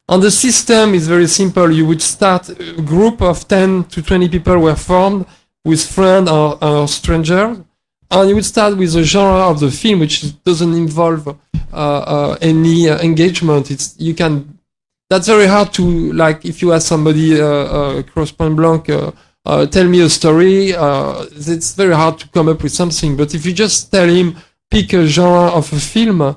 And the system is very simple. You would start a group of 10 to 20 people were formed with friends or strangers. And you would start with the genre of the film, which doesn't involve any engagement. That's very hard to, like, if you ask somebody, Cross Point Blanc, tell me a story, it's very hard to come up with something. But if you just tell him, pick a genre of a film,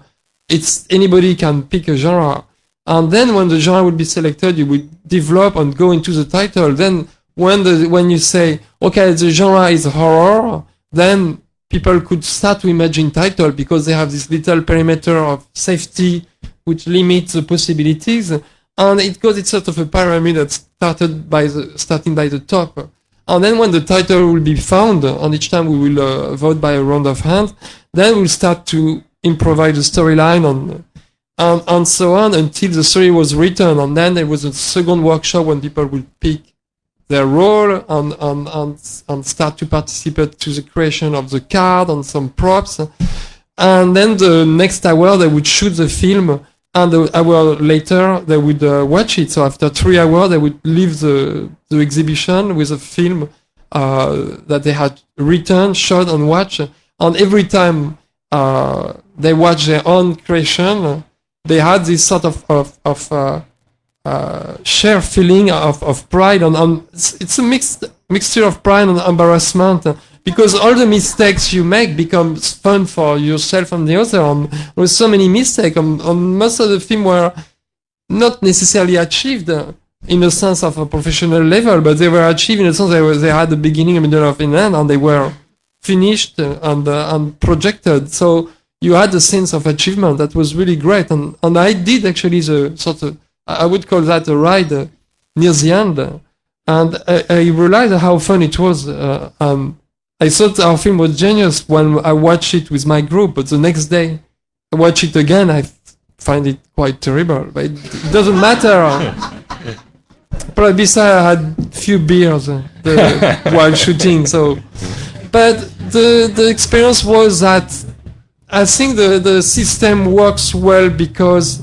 anybody can pick a genre. And then when the genre would be selected, you would develop and go into the title. Then when you say, okay, the genre is horror, then people could start to imagine title because they have this little perimeter of safety which limits the possibilities. And it's sort of a pyramid that starting by the top. And then when the title will be found, and each time we will vote by a round of hands, then we'll start to improvise the storyline and so on until the story was written. And then there was a second workshop when people would pick their role and start to participate to the creation of the card and some props. And then the next hour they would shoot the film, and an hour later they would watch it. So after 3 hours they would leave the exhibition with a film that they had written, shot and watched. And every time they watch their own creation, they had this sort of shared feeling of pride, and it's a mixture of pride and embarrassment, because all the mistakes you make becomes fun for yourself and the other. And there were so many mistakes, and most of the film were not necessarily achieved in the sense of a professional level, but they were achieved in the sense they had a beginning, a middle, and an end, and they were finished and projected. So you had a sense of achievement that was really great, and I did actually the sort of, I would call that a ride near the end, and I realized how fun it was. I thought our film was genius when I watched it with my group, but the next day I watch it again, I find it quite terrible. But it doesn't matter. Probably besides I had few beers while shooting. So, but the experience was that I think the system works well because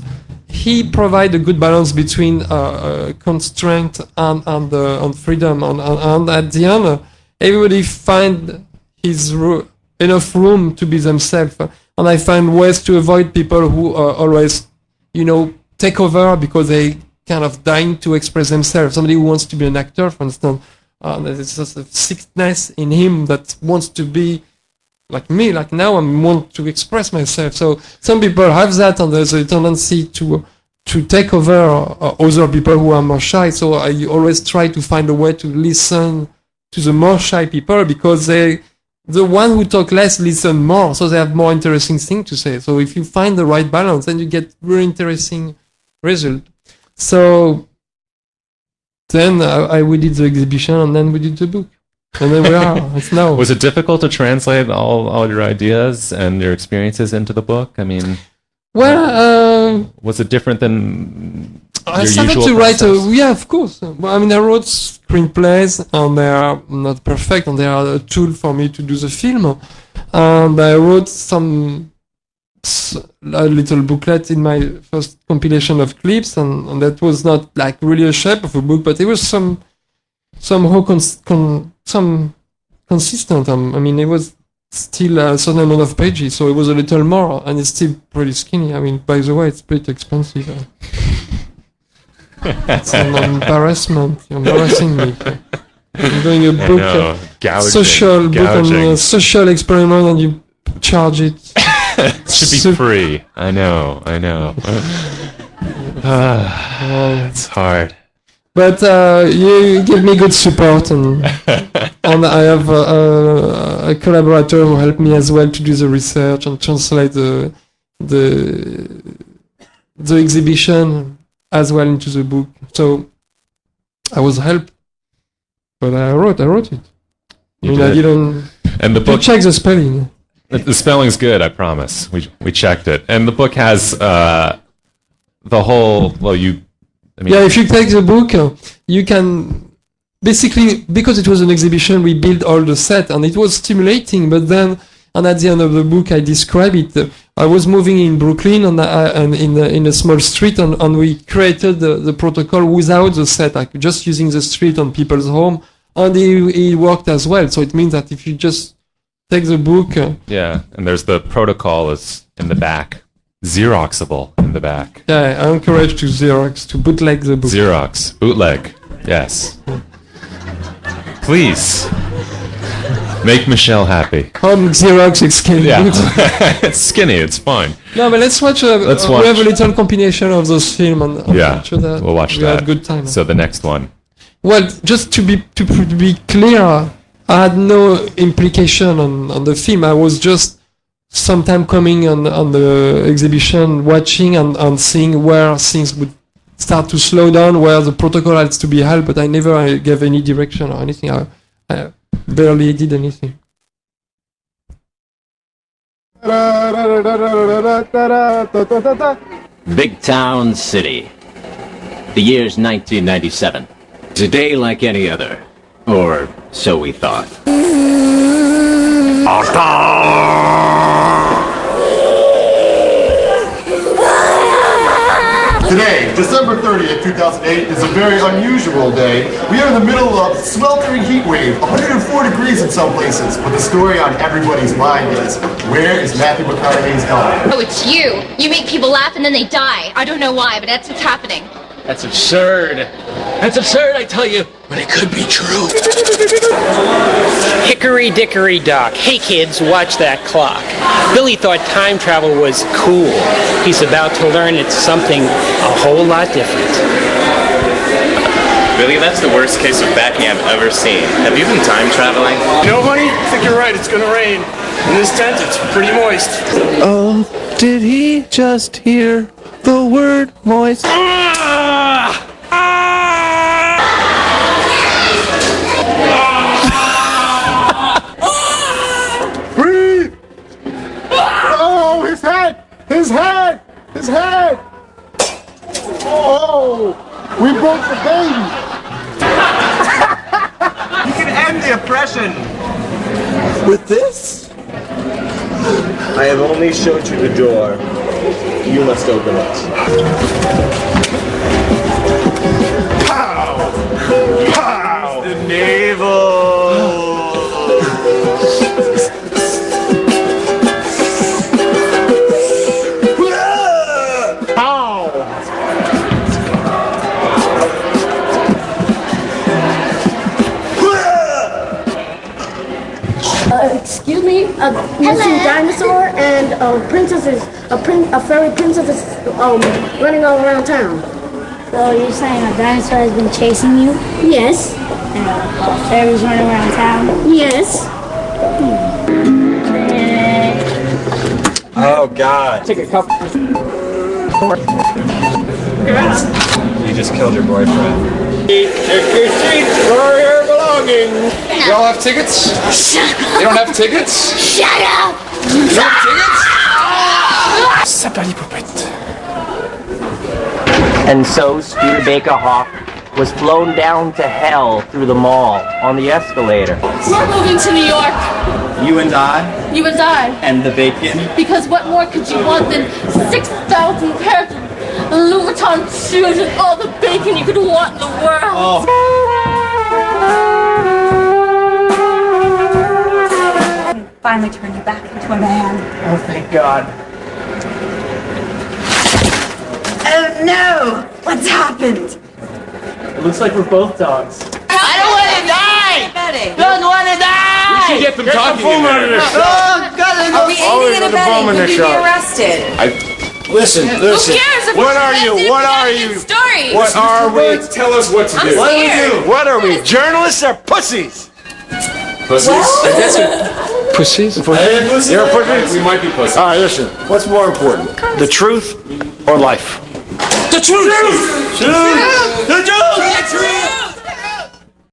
he provides a good balance between constraint and freedom, and at the end, everybody find enough room to be themselves. And I find ways to avoid people who always, take over because they kind of dying to express themselves. Somebody who wants to be an actor, for instance, there's just a sickness in him that wants to be like me, like now I want to express myself. So some people have that, and there's a tendency to take over other people who are more shy. So I always try to find a way to listen to the more shy people, because the one who talk less listen more, so they have more interesting things to say. So if you find the right balance, then you get very interesting result. So then we did the exhibition, and then we did the book. And then we are. It's now. Was it difficult to translate all your ideas and your experiences into the book? I mean, was it different than I your started usual to write. process? Of course. Well, I mean, I wrote screenplays, and they are not perfect, and they are a tool for me to do the film. And I wrote a little booklet in my first compilation of clips, and that was not like really a shape of a book, but it was somehow consistent. I mean, it was still a certain amount of pages, so it was a little more, and it's still pretty skinny. I mean, by the way, it's pretty expensive. It's an embarrassment. You're embarrassing me. I'm doing a book, social book on a social experiment, and you charge it. It should be free. I know. It's hard. But you give me good support, and I have a collaborator who helped me as well to do the research and translate the exhibition as well into the book. So I was helped, but I wrote it. I didn't. And the book. Check the spelling. The spelling's good, I promise. We checked it, and the book has the whole. Well, if you take the book, you can basically, because it was an exhibition, we built all the set, and it was stimulating. But then, And at the end of the book, I describe it. I was moving in Brooklyn and in a small street, and we created the protocol without the set, like just using the street on people's home, and it worked as well. So it means that if you just take the book, yeah, and there's the protocol is in the back, Xeroxable in the back. Yeah, I encourage to Xerox, to bootleg the book. Xerox, bootleg, yes. Please. Make Michel happy. Xerox is skinny. Yeah, it's skinny. It's fine. No, but let's watch. We have a little compilation of those films, and yeah, we'll watch that. We had a good time. So the next one. Well, just to be clear, I had no implication on the film. I was just sometime coming on the exhibition, watching and seeing where things would start to slow down, where the protocol has to be held, but I never gave any direction or anything. I barely did anything. Big Town City. The year's 1997. It's a day like any other. Or so we thought. Today, December 30th, 2008, is a very unusual day. We are in the middle of a sweltering heat wave, 104 degrees in some places, but the story on everybody's mind is, where is Matthew McConaughey's helmet? Oh, it's you. You make people laugh and then they die. I don't know why, but that's what's happening. That's absurd. That's absurd, I tell you. But it could be true. Hickory dickory dock. Hey kids, watch that clock. Billy thought time travel was cool. He's about to learn it's something a whole lot different. Billy, that's the worst case of backing I've ever seen. Have you been time traveling? You know, honey, I think you're right. It's gonna rain. In this tent, it's pretty moist. Oh, did he just hear the word moist? Breathe! Oh, his head! His head! His head! Oh, we broke the baby! You can end the oppression. With this? I have only showed you the door. You must open it. Pow! Pow! The navel! Excuse me, a missing dinosaur and a fairy princess is running all around town. So you're saying a dinosaur has been chasing you? Yes. And a fairy's running around town? Yes. Oh, God. Take a couple. You just killed your boyfriend. Take your seats for your belongings. Y'all have tickets? Shut up! You don't have tickets? Shut up! You don't have tickets? Sabali Puppet. And so Studebaker Hawk was flown down to hell through the mall on the escalator. We're moving to New York. You and I? You and I. And the bacon? Because what more could you want than 6,000 pairs of Louis Vuitton shoes and all the bacon you could want in the world? Oh. Finally turn you back into a man. Oh, thank God. Oh no! What's happened? It looks like we're both dogs. I don't want to die! Don't want to die! We should get them talking in there. Are we aiding and abetting? Could we be arrested? Listen. Who cares? What are you? What are you? Story. What are we? Tell us what to do. What do we do? What are we? Journalists or pussies? Pussies? Pussies? You're a pussy? We might be pussies. All right, listen. What's more important? The truth or life? The truth! The truth! The truth!